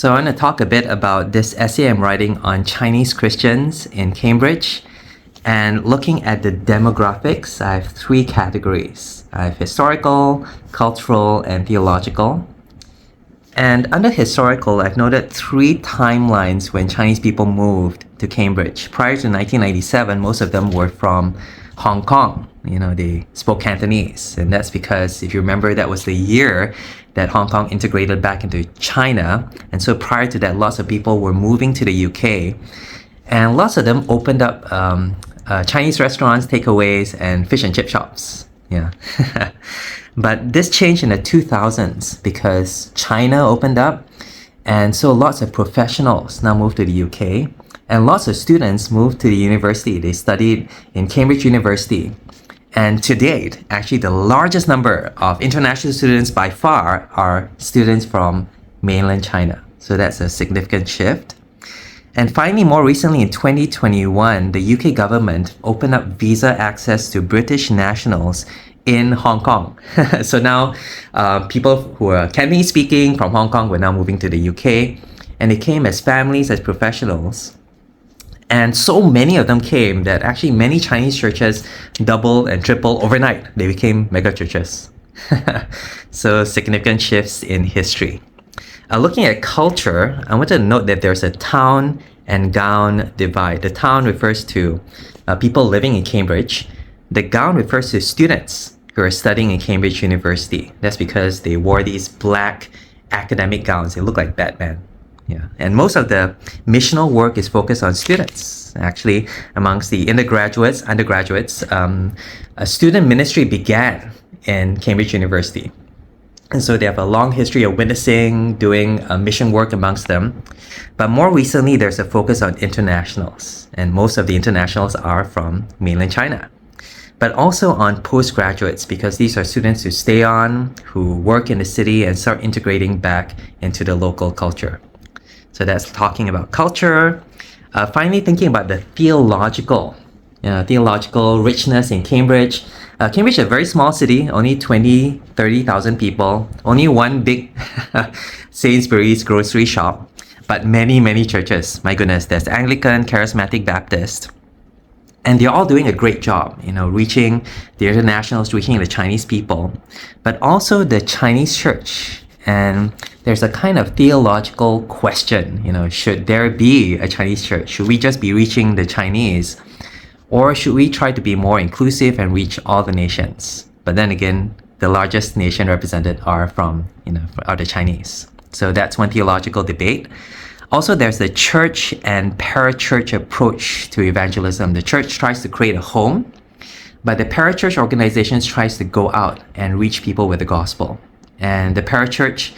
So I want to talk a bit about this essay I'm writing on Chinese Christians in Cambridge. And looking at the demographics, I have three categories. I have historical, cultural, and theological. And under historical, I've noted three timelines when Chinese people moved to Cambridge. Prior to 1997, most of them were from Hong Kong. They spoke Cantonese. And that's because, if you remember, that was the year that Hong Kong integrated back into China. And so prior to that, lots of people were moving to the UK. And lots of them opened up Chinese restaurants, takeaways, and fish and chip shops. Yeah. But this changed in the 2000s because China opened up. And so lots of professionals now moved to the UK. And lots of students moved to the university. They studied in Cambridge University. And to date, actually the largest number of international students by far are students from mainland China. So that's a significant shift. And finally, more recently in 2021, the UK government opened up visa access to British nationals in Hong Kong. So now people who are Cantonese speaking from Hong Kong were now moving to the UK, and they came as families, as professionals. And so many of them came that actually many Chinese churches doubled and tripled overnight. They became mega churches. So significant shifts in history. Looking at culture, I wanted to note that there's a town and gown divide. The town refers to people living in Cambridge. The gown refers to students who are studying in Cambridge University. That's because they wore these black academic gowns. They look like Batman. Yeah. And most of the missional work is focused on students. Actually, amongst the undergraduates, a student ministry began in Cambridge University. And so they have a long history of witnessing, doing mission work amongst them. But more recently, there's a focus on internationals. And most of the internationals are from mainland China. But also on postgraduates, because these are students who stay on, who work in the city and start integrating back into the local culture. So that's talking about culture. Finally, thinking about the theological richness in Cambridge. Cambridge is a very small city, only 30,000 people, only one big Sainsbury's grocery shop, but many, many churches. My goodness, there's Anglican, Charismatic, Baptist. And they're all doing a great job, reaching the internationals, reaching the Chinese people, but also the Chinese church. And there's a kind of theological question, should there be a Chinese church? Should we just be reaching the Chinese? Or should we try to be more inclusive and reach all the nations? But then again, the largest nation represented are the Chinese. So that's one theological debate. Also, there's the church and parachurch approach to evangelism. The church tries to create a home, but the parachurch organizations tries to go out and reach people with the gospel. And the parachurch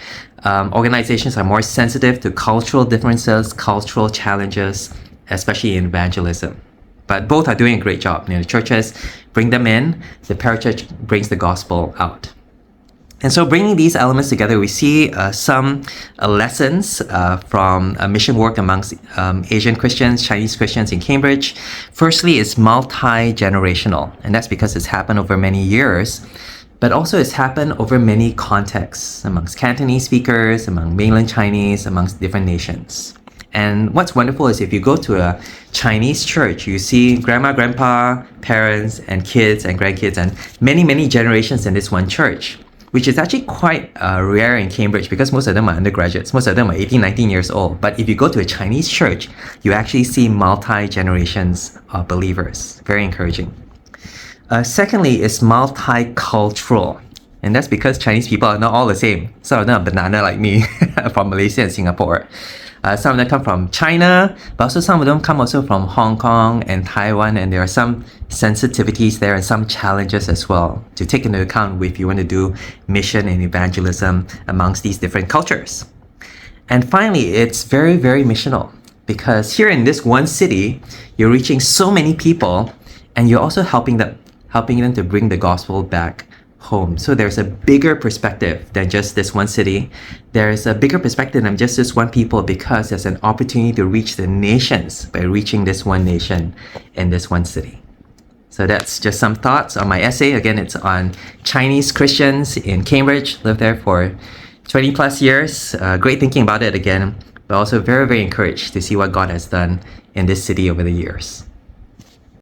organizations are more sensitive to cultural differences, cultural challenges, especially in evangelism. But both are doing a great job. The churches bring them in, the parachurch brings the gospel out. And so bringing these elements together, we see some lessons from mission work amongst Asian Christians, Chinese Christians in Cambridge. Firstly, it's multi-generational, and that's because it's happened over many years. But also it's happened over many contexts, amongst Cantonese speakers, among mainland Chinese, amongst different nations. And what's wonderful is if you go to a Chinese church, you see grandma, grandpa, parents, and kids and grandkids, and many, many generations in this one church, which is actually quite rare in Cambridge because most of them are undergraduates. Most of them are 18, 19 years old. But if you go to a Chinese church, you actually see multi-generations of believers. Very encouraging. Secondly, it's multicultural. And that's because Chinese people are not all the same. Some of them are banana like me from Malaysia and Singapore. Some of them come from China, but also some of them come also from Hong Kong and Taiwan. And there are some sensitivities there and some challenges as well to take into account if you want to do mission and evangelism amongst these different cultures. And finally, it's very, very missional because here in this one city, you're reaching so many people and you're also helping them to bring the gospel back home. So there's a bigger perspective than just this one city. There's a bigger perspective than just this one people because there's an opportunity to reach the nations by reaching this one nation in this one city. So that's just some thoughts on my essay. Again, it's on Chinese Christians in Cambridge. Lived there for 20 plus years. Great thinking about it again. but also very, very encouraged to see what God has done in this city over the years.